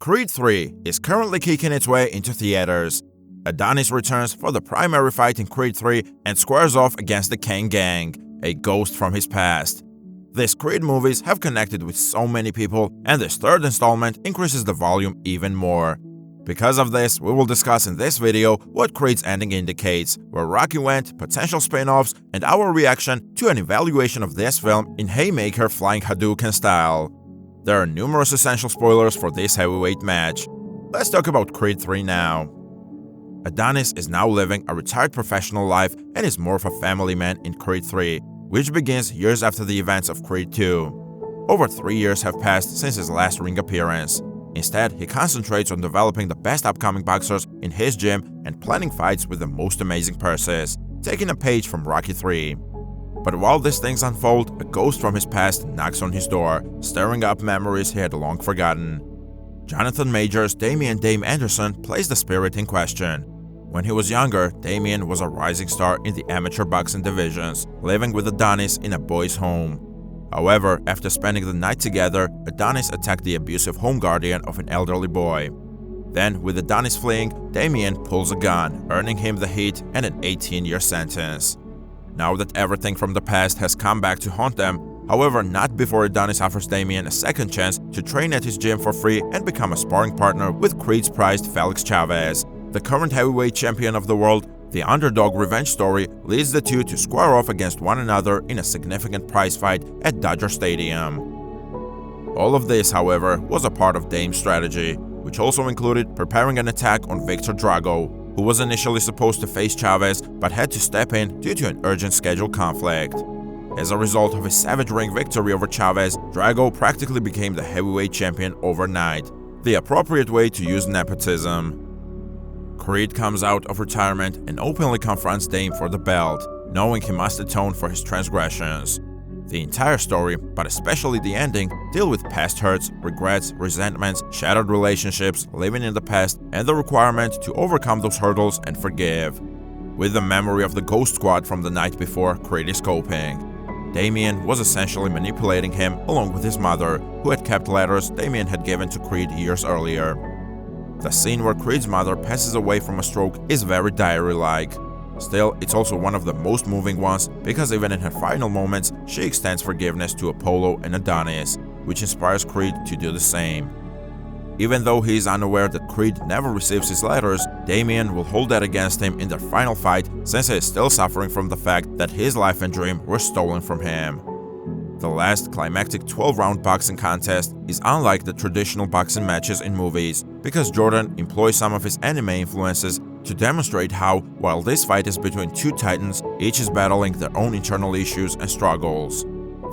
Creed 3 is currently kicking its way into theaters. Adonis returns for the primary fight in Creed 3 and squares off against the Kane Gang, a ghost from his past. These Creed movies have connected with so many people, and this third installment increases the volume even more. Because of this, we will discuss in this video what Creed's ending indicates, where Rocky went, potential spin-offs, and our reaction to an evaluation of this film in Haymaker Flying Hadouken style. There are numerous essential spoilers for this heavyweight match. Let's talk about Creed 3 now. Adonis is now living a retired professional life and is more of a family man in Creed 3, which begins years after the events of Creed 2. Over 3 years have passed since his last ring appearance. Instead, he concentrates on developing the best upcoming boxers in his gym and planning fights with the most amazing purses, taking a page from Rocky 3. But while these things unfold, a ghost from his past knocks on his door, stirring up memories he had long forgotten. Jonathan Majors' Damian "Dame" Anderson plays the spirit in question. When he was younger, Damian was a rising star in the amateur boxing divisions, living with Adonis in a boys' home. However, after spending the night together, Adonis attacked the abusive home guardian of an elderly boy. Then, with Adonis fleeing, Damian pulls a gun, earning him the heat and an 18-year sentence. Now that everything from the past has come back to haunt them, however, not before Adonis offers Damian a second chance to train at his gym for free and become a sparring partner with Creed's prized Felix Chavez. The current heavyweight champion of the world, the underdog revenge story leads the two to square off against one another in a significant prize fight at Dodger Stadium. All of this, however, was a part of Dame's strategy, which also included preparing an attack on Victor Drago, who was initially supposed to face Chavez but had to step in due to an urgent schedule conflict. As a result of his savage ring victory over Chavez, Drago practically became the heavyweight champion overnight, the appropriate way to use nepotism. Creed comes out of retirement and openly confronts Dame for the belt, knowing he must atone for his transgressions. The entire story, but especially the ending, deal with past hurts, regrets, resentments, shattered relationships, living in the past, and the requirement to overcome those hurdles and forgive. With the memory of the Ghost Squad from the night before, Creed is coping. Damian was essentially manipulating him along with his mother, who had kept letters Damian had given to Creed years earlier. The scene where Creed's mother passes away from a stroke is very diary-like. Still, it's also one of the most moving ones because even in her final moments, she extends forgiveness to Apollo and Adonis, which inspires Creed to do the same. Even though he is unaware that Creed never receives his letters, Damian will hold that against him in their final fight since he is still suffering from the fact that his life and dream were stolen from him. The last climactic 12-round boxing contest is unlike the traditional boxing matches in movies because Jordan employs some of his anime influences to demonstrate how, while this fight is between two titans, each is battling their own internal issues and struggles.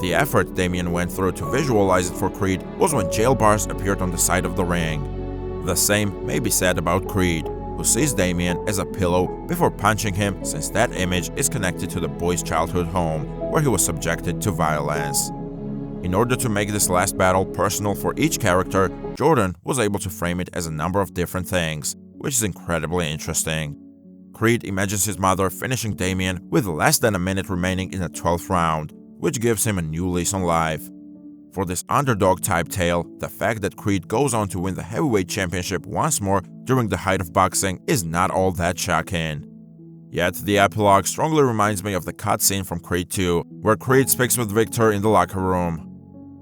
The effort Damian went through to visualize it for Creed was when jail bars appeared on the side of the ring. The same may be said about Creed, who sees Damian as a pillow before punching him since that image is connected to the boy's childhood home, where he was subjected to violence. In order to make this last battle personal for each character, Jordan was able to frame it as a number of different things, which is incredibly interesting. Creed imagines his mother finishing Damian with less than a minute remaining in the 12th round, which gives him a new lease on life. For this underdog-type tale, the fact that Creed goes on to win the heavyweight championship once more during the height of boxing is not all that shocking. Yet, the epilogue strongly reminds me of the cutscene from Creed 2, where Creed speaks with Victor in the locker room.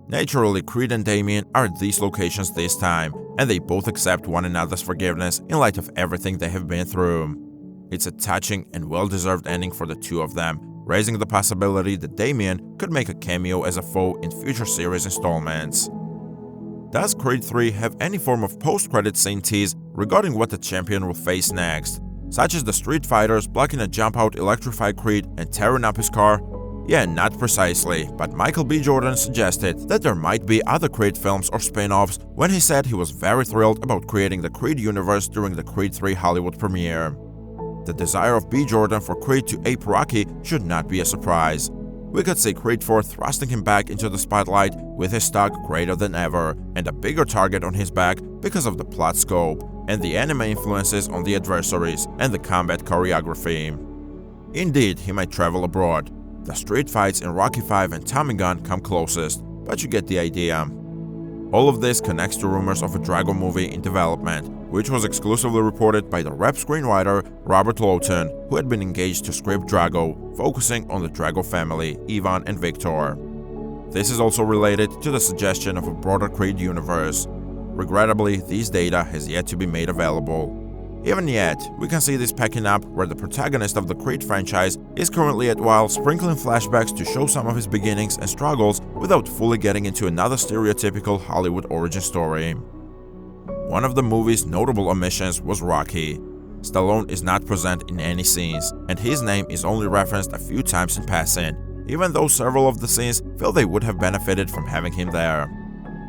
Naturally, Creed and Damian are at these locations this time, and they both accept one another's forgiveness in light of everything they have been through. It's a touching and well-deserved ending for the two of them, raising the possibility that Damian could make a cameo as a foe in future series installments. Does Creed 3 have any form of post-credit scene tease regarding what the champion will face next, such as the Street Fighters blocking a jump-out electrify Creed and tearing up his car? Yeah, not precisely, but Michael B. Jordan suggested that there might be other Creed films or spin-offs when he said he was very thrilled about creating the Creed universe during the Creed 3 Hollywood premiere. The desire of B. Jordan for Creed to ape Rocky should not be a surprise. We could see Creed 4 thrusting him back into the spotlight with his stock greater than ever and a bigger target on his back because of the plot scope and the anime influences on the adversaries and the combat choreography. Indeed, he might travel abroad. The street fights in Rocky V and Tommy Gun come closest, but you get the idea. All of this connects to rumors of a Drago movie in development, which was exclusively reported by the rep screenwriter Robert Lawton, who had been engaged to script Drago, focusing on the Drago family, Ivan and Victor. This is also related to the suggestion of a broader Creed universe. Regrettably, these data has yet to be made available. Even yet, we can see this packing up where the protagonist of the Creed franchise is currently at while sprinkling flashbacks to show some of his beginnings and struggles without fully getting into another stereotypical Hollywood origin story. One of the movie's notable omissions was Rocky. Stallone is not present in any scenes, and his name is only referenced a few times in passing, even though several of the scenes feel they would have benefited from having him there.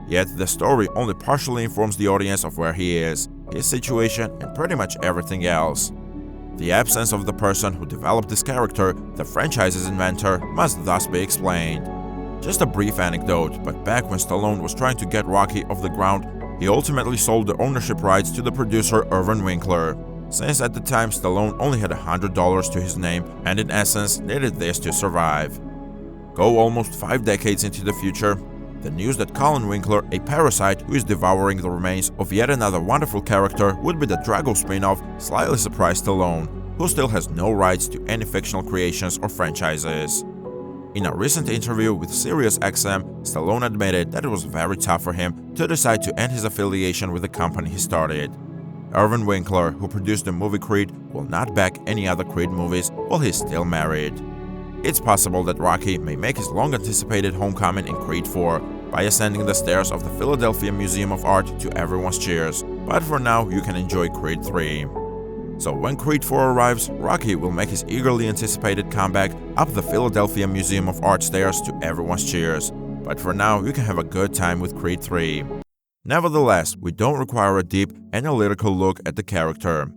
Yet the story only partially informs the audience of where he is, his situation, and pretty much everything else. The absence of the person who developed this character, the franchise's inventor, must thus be explained. Just a brief anecdote, but back when Stallone was trying to get Rocky off the ground, he ultimately sold the ownership rights to the producer Irvin Winkler, since at the time Stallone only had $100 to his name and in essence needed this to survive. Go almost 5 decades into the future, the news that Colin Winkler, a parasite who is devouring the remains of yet another wonderful character, would be the Drago spin-off slightly surprised Stallone, who still has no rights to any fictional creations or franchises. In a recent interview with SiriusXM, Stallone admitted that it was very tough for him to decide to end his affiliation with the company he started. Irvin Winkler, who produced the movie Creed, will not back any other Creed movies while he's still married. It's possible that Rocky may make his long-anticipated homecoming in Creed 4 by ascending the stairs of the Philadelphia Museum of Art to everyone's cheers, but for now you can enjoy Creed 3. So when Creed 4 arrives, Rocky will make his eagerly anticipated comeback up the Philadelphia Museum of Art stairs to everyone's cheers, but for now you can have a good time with Creed 3. Nevertheless, we don't require a deep, analytical look at the character.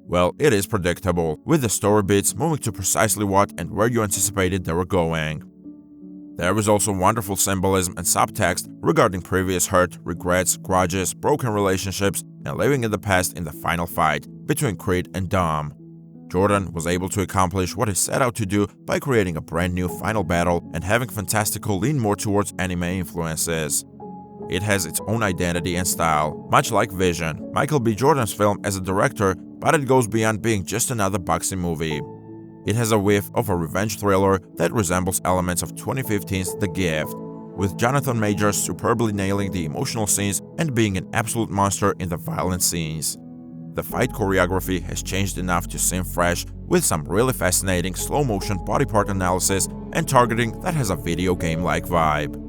Well, it is predictable, with the story beats moving to precisely what and where you anticipated they were going. There is also wonderful symbolism and subtext regarding previous hurt, regrets, grudges, broken relationships, and living in the past in the final fight between Creed and Dom. Jordan was able to accomplish what he set out to do by creating a brand new final battle and having Fantastical lean more towards anime influences. It has its own identity and style, much like Vision, Michael B. Jordan's film as a director, but it goes beyond being just another boxing movie. It has a whiff of a revenge thriller that resembles elements of 2015's The Gift, with Jonathan Majors superbly nailing the emotional scenes and being an absolute monster in the violent scenes. The fight choreography has changed enough to seem fresh, with some really fascinating slow-motion body part analysis and targeting that has a video game-like vibe.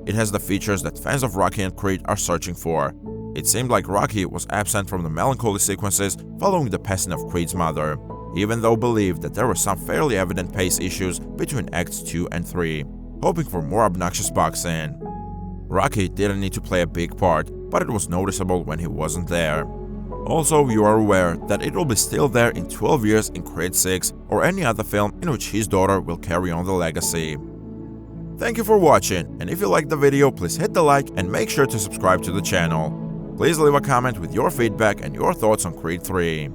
It has the features that fans of Rocky and Creed are searching for. It seemed like Rocky was absent from the melancholy sequences following the passing of Creed's mother, even though believed that there were some fairly evident pace issues between Acts 2 and 3, hoping for more obnoxious boxing. Rocky didn't need to play a big part, but it was noticeable when he wasn't there. Also, you are aware that it will be still there in 12 years in Creed 6 or any other film in which his daughter will carry on the legacy. Thank you for watching, and if you liked the video, please hit the like and make sure to subscribe to the channel. Please leave a comment with your feedback and your thoughts on Creed 3.